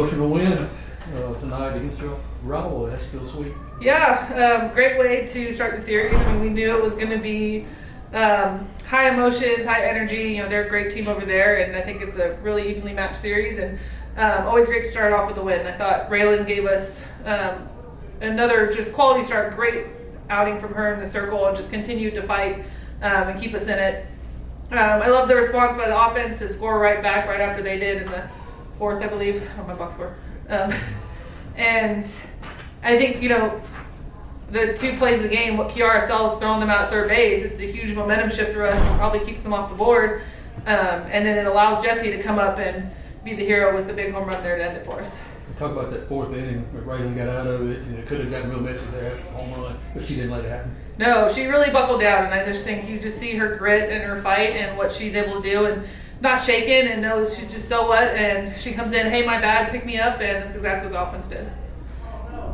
emotional win tonight against your rival. That's still sweet. Yeah, great way to start the series. I mean, we knew it was going to be high emotions, high energy. You know, they're a great team over there, and I think it's a really evenly matched series. And always great to start off with a win. I thought Raylan gave us another just quality start. Great outing from her in the circle, and just continued to fight and keep us in it. I love the response by the offense to score right back right after they did in the fourth, I believe, on my box score. And I think, you know, the 2 plays of the game, what Kiara Sells throwing them out at third base, it's a huge momentum shift for us and probably keeps them off the board. And then it allows Jessie to come up and be the hero with the big home run there to end it for us. Talk about that fourth inning where Raylan got out of it. You know, could have gotten real messy there after the home run, but she didn't let it happen. No, she really buckled down, and I just think you just see her grit and her fight and what she's able to do, and not shaken, and knows she's just so what, and she comes in, hey, my bad, pick me up, and that's exactly what the offense did.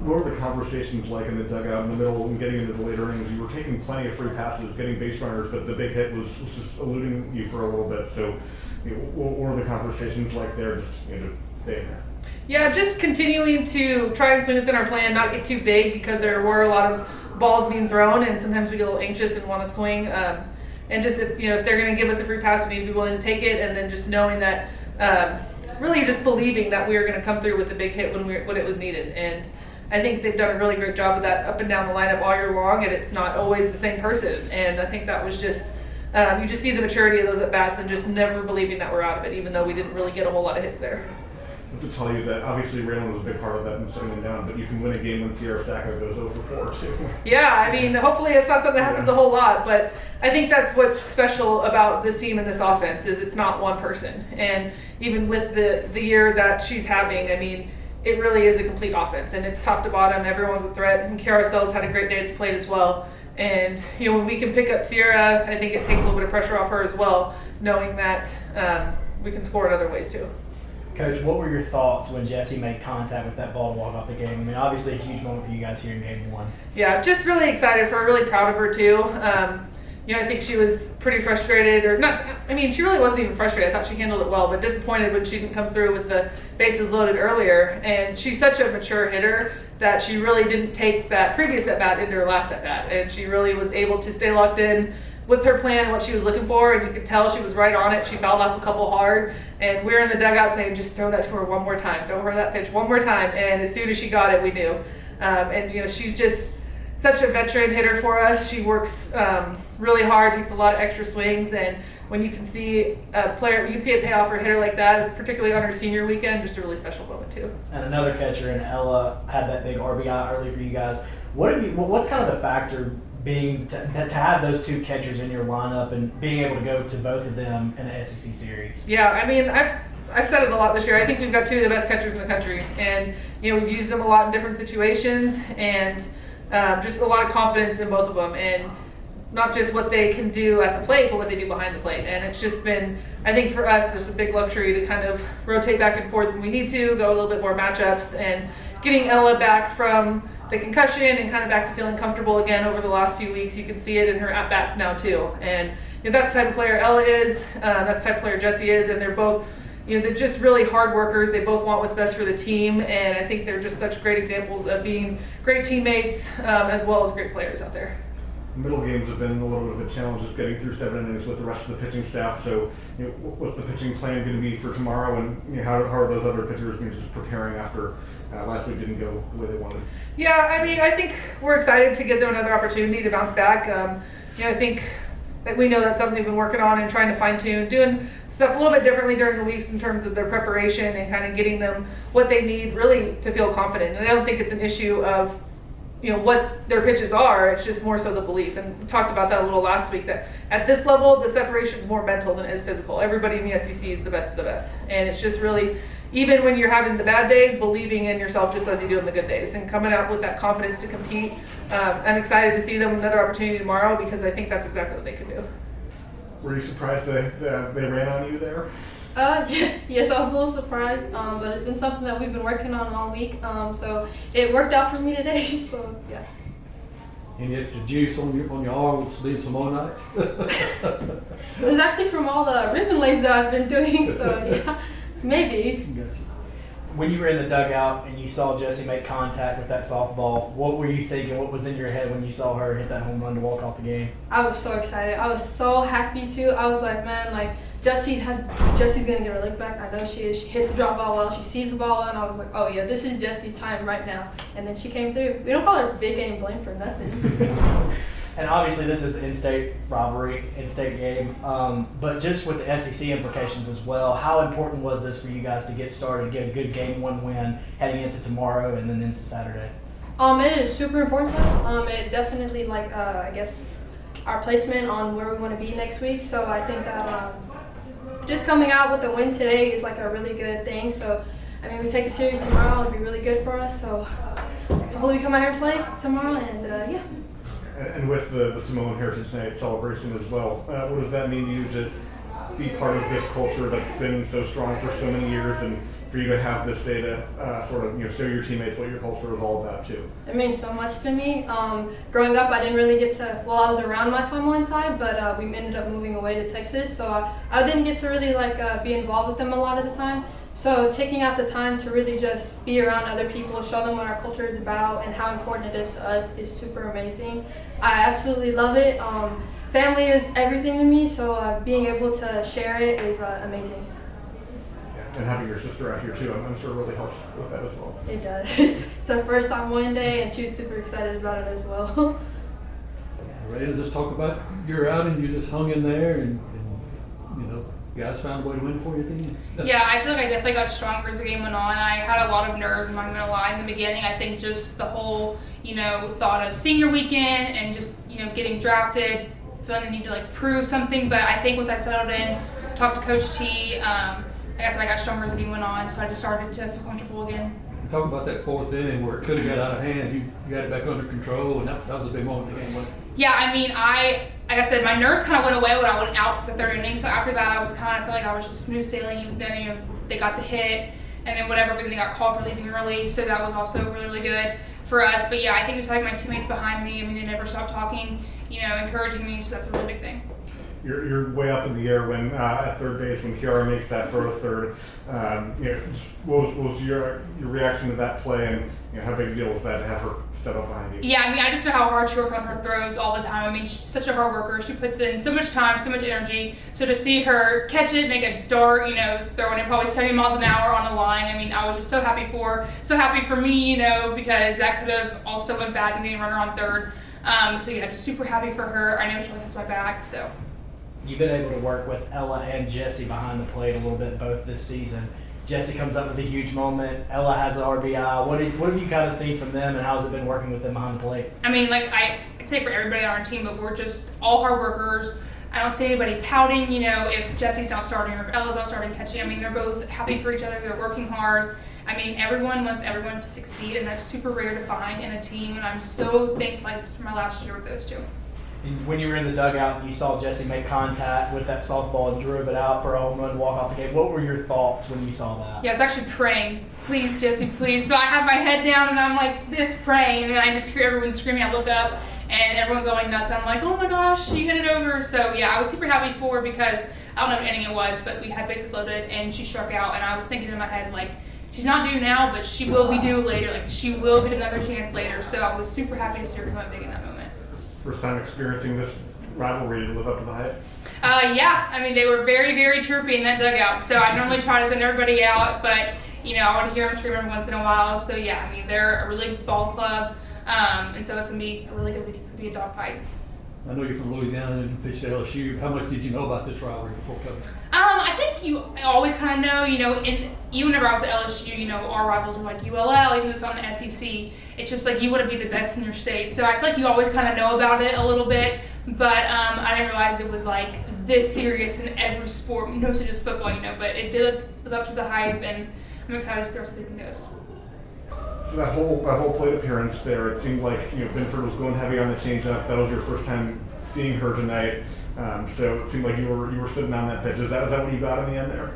What were the conversations like in the dugout in the middle and getting into the later innings? You were taking plenty of free passes, getting base runners, but the big hit was just eluding you for a little bit. So, you know, what were the conversations like there, just, you know, to stay in there? Yeah, just continuing to try and swing within our plan, not get too big, because there were a lot of balls being thrown, and sometimes we get a little anxious and want to swing. And just if they're going to give us a free pass, we need to be willing to take it, and then just knowing that, really just believing that we are going to come through with a big hit when it was needed. And I think they've done a really great job of that up and down the lineup all year long, and it's not always the same person. And I think that was just, you just see the maturity of those at bats and just never believing that we're out of it, even though we didn't really get a whole lot of hits there. To tell you that obviously Raylan was a big part of that and shutting them down, but you can win a game when Sierra Sacco goes over 4 too. Yeah, I mean, hopefully it's not something that happens a whole lot, but I think that's what's special about this team and this offense is it's not one person. And even with the year that she's having, I mean, it really is a complete offense, and it's top to bottom. Everyone's a threat, and Kiara Sells had a great day at the plate as well. And when we can pick up Sierra, I think it takes a little bit of pressure off her as well, knowing that we can score in other ways too. Coach, what were your thoughts when Jessie made contact with that ball to walk off the game? I mean, obviously a huge moment for you guys here in Game 1. Yeah, just really excited for her, really proud of her too. I think she was pretty frustrated, or not, I mean, she really wasn't even frustrated. I thought she handled it well, but disappointed when she didn't come through with the bases loaded earlier. And she's such a mature hitter that she really didn't take that previous at-bat into her last at-bat. And she really was able to stay locked in with her plan and what she was looking for, and you could tell she was right on it. She fouled off a couple hard, and we were in the dugout saying, just throw that to her one more time, throw her that pitch one more time. And as soon as she got it, we knew. She's just such a veteran hitter for us. She works really hard, takes a lot of extra swings, and when you can see a player, you can see it pay off for a hitter like that, is particularly on her senior weekend, just a really special moment too. And another catcher in Ella had that big RBI early for you guys. What's kind of the factor being to have those 2 catchers in your lineup and being able to go to both of them in an SEC series? Yeah, I mean, I've said it a lot this year. I think we've got 2 of the best catchers in the country, and we've used them a lot in different situations, and just a lot of confidence in both of them, and not just what they can do at the plate, but what they do behind the plate. And it's just been, I think for us, there's a big luxury to kind of rotate back and forth when we need to, go a little bit more matchups, and getting Ella back from the concussion and kind of back to feeling comfortable again over the last few weeks. You can see it in her at-bats now too. And that's the type of player Ella is, that's the type of player Jessie is, and they're both, they're just really hard workers. They both want what's best for the team, and I think they're just such great examples of being great teammates as well as great players out there. Middle games have been a little bit of a challenge, just getting through 7 innings with the rest of the pitching staff. So, what's the pitching plan going to be for tomorrow, and how are those other pitchers just preparing after last week didn't go the way they wanted? Yeah, I mean, I think we're excited to give them another opportunity to bounce back. I think that we know that's something they've been working on and trying to fine-tune, doing stuff a little bit differently during the weeks in terms of their preparation and kind of getting them what they need really to feel confident. And I don't think it's an issue of what their pitches are. It's just more so the belief. And we talked about that a little last week, that at this level, the separation is more mental than it is physical. Everybody in the SEC is the best of the best. And it's just really, even when you're having the bad days, believing in yourself just as you do in the good days and coming out with that confidence to compete. I'm excited to see them another opportunity tomorrow, because I think that's exactly what they can do. Were you surprised they ran on you there? Yes, I was a little surprised, but it's been something that we've been working on all week, so it worked out for me today, so yeah. Any extra juice on your arm with being Samoa night? It was actually from all the ribbon lays that I've been doing, so yeah, maybe. Gotcha. When you were in the dugout and you saw Jessie make contact with that softball, what were you thinking? What was in your head when you saw her hit that home run to walk off the game? I was so excited. I was so happy too. I was like, man, like Jesse's gonna get her lick back. I know she is. She hits the drop ball well. She sees the ball, and I was like, oh yeah, this is Jesse's time right now. And then she came through. We don't call her Big Game Blaine for nothing. And obviously this is an in-state rivalry, in-state game, but just with the SEC implications as well, how important was this for you guys to get started, get a good game one win heading into tomorrow and then into Saturday? It is super important to us. It definitely I guess our placement on where we want to be next week. So I think that just coming out with the win today is like a really good thing. So I mean, we take the series tomorrow, it'll be really good for us. So hopefully we come out here and play tomorrow, and yeah. And with the Samoan Heritage Night celebration as well, what does that mean to you to be part of this culture that's been so strong for so many years, and for you to have this day to sort of show your teammates what your culture is all about too? It means so much to me. Growing up, I didn't really get to. Well, I was around my Samoan side, but we ended up moving away to Texas, so I didn't get to really be involved with them a lot of the time. So taking out the time to really just be around other people, show them what our culture is about and how important it is to us is super amazing. I absolutely love it. Family is everything to me, so being able to share it is amazing. Yeah. And having your sister out here too, I'm sure really helps with that as well. It does. It's her first time one day, and she was super excited about it as well. Ready to just talk about your outing? You just hung in there and guys found a way to win for you at the end? Yeah, I feel like I definitely got stronger as the game went on. I had a lot of nerves, I'm not going to lie, in the beginning. I think just the whole, thought of senior weekend and just, getting drafted, feeling the need to, prove something. But I think once I settled in, talked to Coach T, I guess I got stronger as the game went on, so I just started to feel comfortable again. Talk about that fourth inning where it could have got out of hand. You got it back under control, and that was a big moment in the game, wasn't it? Yeah, I mean, like I said, my nerves kind of went away when I went out for the third inning. So after that, I felt like I was just smooth sailing. Even then, they got the hit, and then then they got called for leaving early. So that was also really, really good for us. But yeah, I think just having my teammates behind me. I mean, they never stopped talking, encouraging me. So that's a really big thing. You're way up in the air when at third base when Kiara makes that throw to third. What was your reaction to that play, and how big a deal was that to have her step up behind you? Yeah, I mean, I just know how hard she works on her throws all the time. I mean, she's such a hard worker. She puts in so much time, so much energy. So to see her catch it, make a dart, throwing it probably 70 miles an hour on the line. I mean, I was just so happy for her. So happy for me, because that could have also went bad and getting a runner on third. So yeah, just super happy for her. I know she has my back, so. You've been able to work with Ella and Jessie behind the plate a little bit both this season. Jessie comes up with a huge moment. Ella has an RBI. What have you kind of seen from them, and how's it been working with them behind the plate? I mean, I could say for everybody on our team, but we're just all hard workers. I don't see anybody pouting, if Jessie's not starting or if Ella's not starting catching. I mean, they're both happy for each other. They're working hard. I mean, everyone wants everyone to succeed, and that's super rare to find in a team, and I'm so thankful just for my last year with those two. When you were in the dugout and you saw Jessie make contact with that softball and drove it out for a home run, walk off the game, what were your thoughts when you saw that? Yeah, I was actually praying, please, Jessie, please. So I have my head down and I'm like this praying, and then I just hear everyone screaming. I look up and everyone's going nuts. I'm like, oh my gosh, she hit it over. So yeah, I was super happy for her because I don't know what inning it was, but we had bases loaded and she struck out, and I was thinking in my head, she's not due now, but she will be due later. She will get another chance later. So I was super happy to see her come up big in that moment. First time experiencing this rivalry to live up to the hype? Yeah, I mean, they were very, very chirpy in that dugout. So I normally try to send everybody out, but, I want to hear them scream every once in a while. So yeah, I mean, they're a really good ball club. And so it's going to be a really good week. It's going to be a dogfight. I know you're from Louisiana and you pitched at LSU. How much did you know about this rivalry before coming? I think you always kind of know, even whenever I was at LSU, our rivals were like ULL, even though it's on the SEC. It's just you want to be the best in your state. So I feel like you always kind of know about it a little bit, but I didn't realize it was this serious in every sport, mostly just football, but it did live up to the hype, and I'm excited to see where everything goes. So that whole plate appearance there, it seemed like Binford was going heavy on the changeup. That was your first time seeing her tonight. So it seemed like you were sitting on that pitch. Is that what you got in the end there?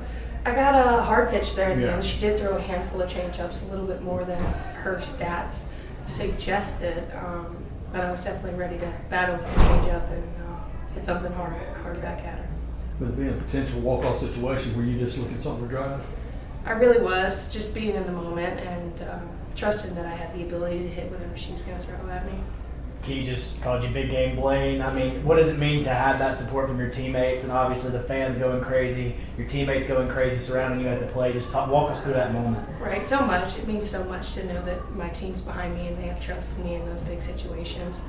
I got a hard pitch there at the Yeah. end. She did throw a handful of changeups, a little bit more than her stats suggested. But I was definitely ready to battle with the changeup and hit something hard back at her. Would it be a potential walk-off situation where you just look at something to drive? I really was just being in the moment and trusting that I had the ability to hit whatever she was going to throw at me. He just called you Big Game Blaine. I mean, what does it mean to have that support from your teammates and obviously the fans going crazy, your teammates going crazy surrounding you at the play? Just walk us through that moment. Right, so much. It means so much to know that my team's behind me and they have trust in me in those big situations.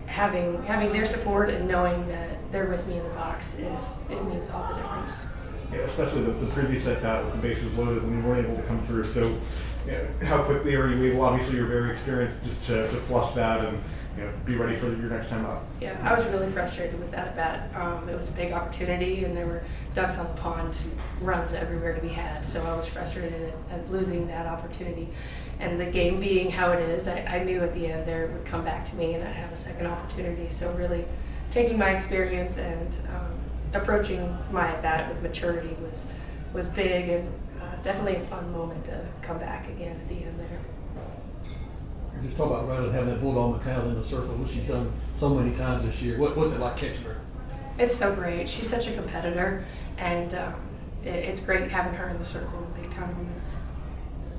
Having their support and knowing that they're with me in the box it means all the difference. Yeah, especially the previous at bat with the bases loaded when you weren't able to come through. So, how quickly are you able? Obviously, you're very experienced just to flush that and be ready for your next time out. Yeah, I was really frustrated with that at bat. It was a big opportunity, and there were ducks on the pond, runs everywhere to be had. So I was frustrated at losing that opportunity. And the game being how it is, I knew at the end there it would come back to me, and I'd have a second opportunity. So really, taking my experience and approaching my at bat with maturity was big and definitely a fun moment to come back again at the end there. You just talk about Riley having that bulldog mentality in the circle, which she's done so many times this year. What's it like catching her? It's so great. She's such a competitor, and it's great having her in the circle in big time moments.